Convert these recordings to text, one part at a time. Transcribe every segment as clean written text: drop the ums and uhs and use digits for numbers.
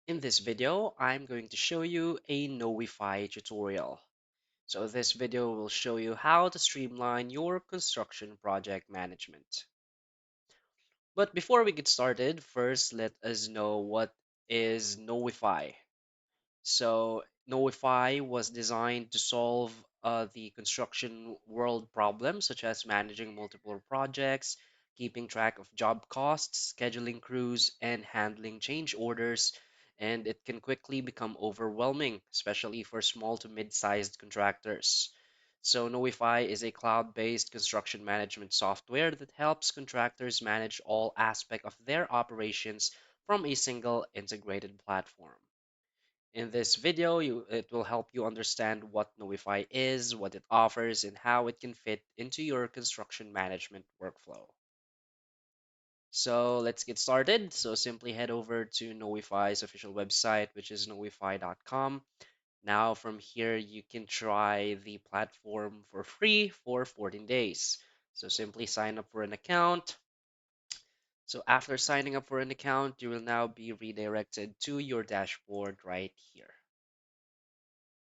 In this video, I'm going to show you a Knowify tutorial. So this video will show you how to streamline your construction project management. But before we get started, first let us know what is Knowify. So Knowify was designed to solve the construction world problems such as managing multiple projects, keeping track of job costs, scheduling crews, and handling change orders. And it can quickly become overwhelming, especially for small to mid-sized contractors. So Knowify is a cloud-based construction management software that helps contractors manage all aspects of their operations from a single integrated platform. In this video, it will help you understand what Knowify is, what it offers, and how it can fit into your construction management workflow. So let's get started. So simply head over to Knowify's official website, which is knowify.com. Now from here, you can try the platform for free for 14 days. So simply sign up for an account. So after signing up for an account, you will now be redirected to your dashboard right here.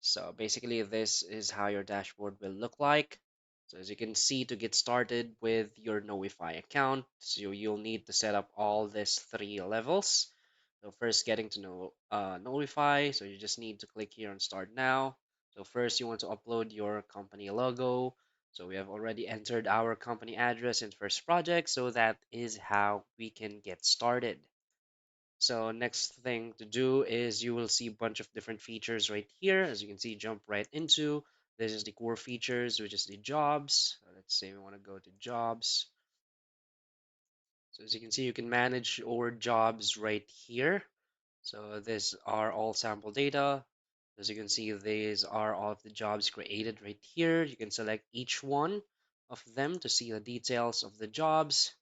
So basically, this is how your dashboard will look like. So as you can see, to get started with your Knowify account, so you'll need to set up all these three levels. So first, getting to know Knowify. So you just need to click here on Start Now. So first, you want to upload your company logo. So we have already entered our company address in first project. So that is how we can get started. So next thing to do is you will see a bunch of different features right here. As you can see, jump right into. This is the core features, which is the jobs. Let's say we want to go to jobs. So as you can see, you can manage your jobs right here. So these are all sample data. As you can see, these are all of the jobs created right here. You can select each one of them to see the details of the jobs.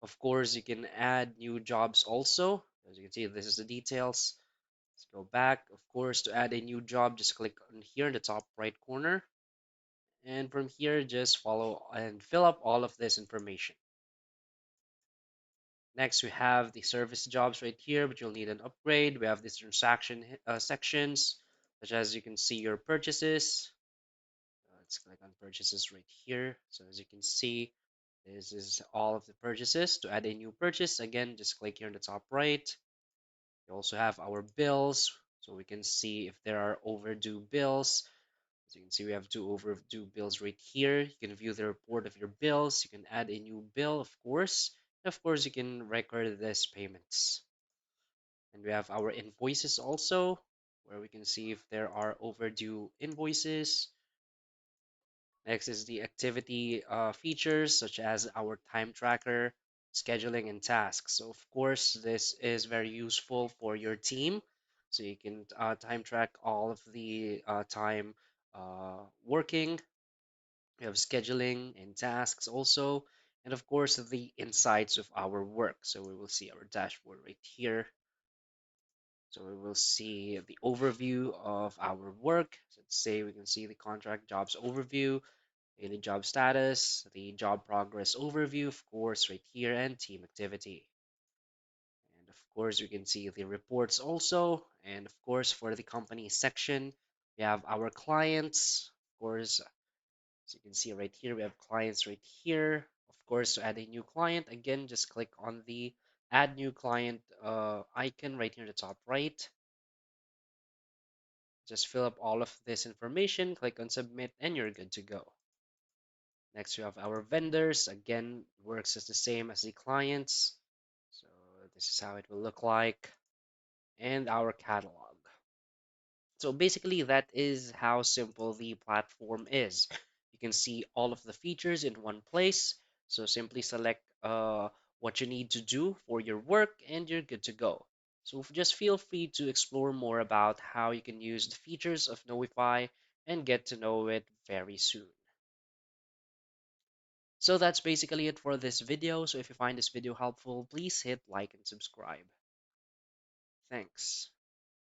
Of course, you can add new jobs also. As you can see, this is the details. Let's go back. Of course, to add a new job, just click on here in the top right corner. And from here, just follow and fill up all of this information. Next, we have the service jobs right here, but you'll need an upgrade. We have these transaction sections, such as you can see your purchases. Let's click on purchases right here. So as you can see, this is all of the purchases. To add a new purchase, again, just click here in the top right. We also have our bills, so we can see if there are overdue bills. As you can see, we have two overdue bills right here. You can view the report of your bills. You can add a new bill, of course. And of course, you can record this payments. And we have our invoices also, where we can see if there are overdue invoices. Next is the activity features, such as our time tracker, scheduling, and tasks. So, of course, this is very useful for your team. So you can time track all of the time working. We have scheduling and tasks also. And of course, the insights of our work. So we will see our dashboard right here. So we will see the overview of our work. So let's say we can see the contract jobs overview, daily job status, the job progress overview, of course, right here, and team activity. And of course, we can see the reports also. And of course, for the company section, we have our clients. Of course, as you can see right here, we have clients right here. Of course, to add a new client, again, just click on the add new client icon right here in the top right. Just fill up all of this information, click on submit, and you're good to go. Next, we have our vendors. Again, works as the same as the clients. So this is how it will look like. And our catalog. So basically, that is how simple the platform is. You can see all of the features in one place. So simply select what you need to do for your work and you're good to go. So just feel free to explore more about how you can use the features of Knowify and get to know it very soon. So that's basically it for this video. So if you find this video helpful, please hit like and subscribe. Thanks.